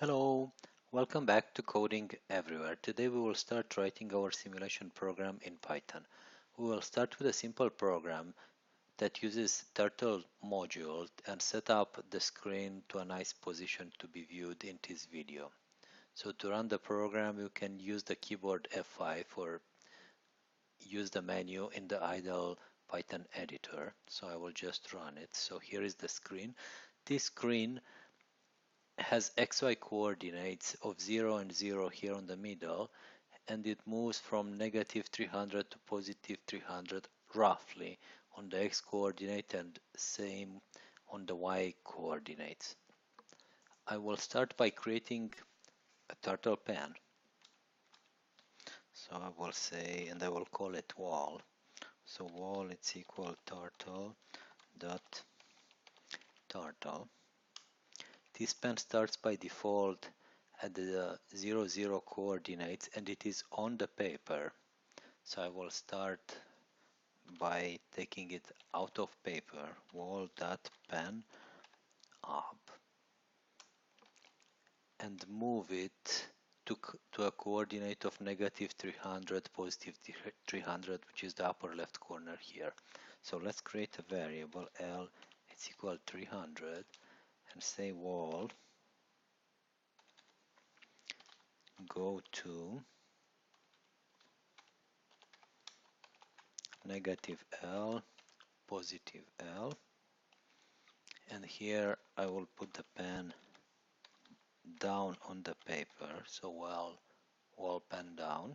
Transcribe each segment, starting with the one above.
Hello, welcome back to Coding Everywhere. Today we will start writing our simulation program in Python. We will start with a simple program that uses Turtle module and set up the screen to a nice position to be viewed in this video. So to run the program you can use the keyboard F5 or use the menu in the idle Python editor. So I will just run it. So here is the screen. This screen has XY coordinates of 0 and 0 here on the middle, and it moves from negative 300 to positive 300 roughly on the X coordinate and same on the Y coordinates. I will start by creating a turtle pen. So I will say, and I will call it wall. So wall it's equal turtle dot turtle. This pen starts by default at the 0, 0 coordinates and it is on the paper. So I will start by taking it out of paper, wall.pen up, and move it to a coordinate of negative 300, positive 300, which is the upper left corner here. So let's create a variable L, it's equal 300, and say wall go to negative L, positive L, and here I will put the pen down on the paper, so wall pen down,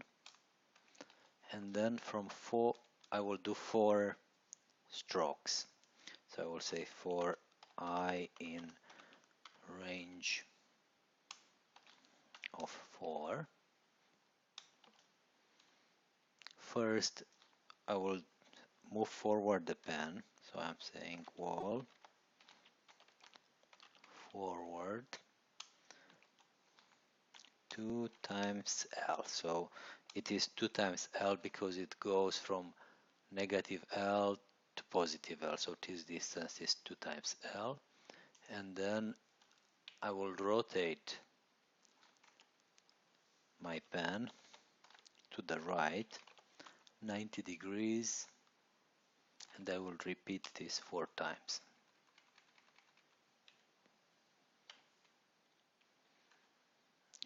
and then from 4 I will do 4 strokes. So I will say for I in range of 4. First I will move forward the pen, so I'm saying wall forward 2 times L. So it is 2 times L because it goes from negative L to positive L. So this distance is 2 times L. And then I will rotate my pen to the right 90 degrees, and I will repeat this 4 times.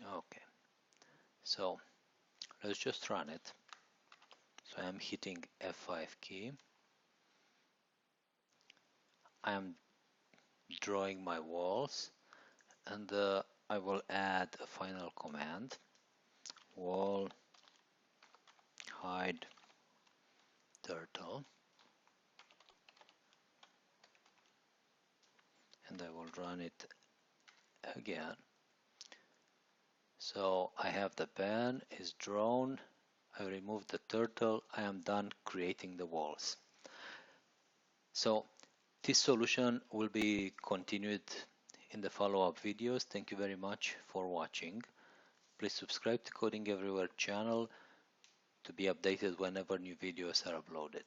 Okay, so let's just run it. So I am hitting F5 key. I am drawing my walls, and I will add a final command, wall hide turtle, and I will run it again. So I have the pen is drawn, I remove the turtle, I am done creating the walls. So this solution will be continued in the follow-up videos. Thank you very much for watching. Please subscribe to Coding Everywhere channel to be updated whenever new videos are uploaded.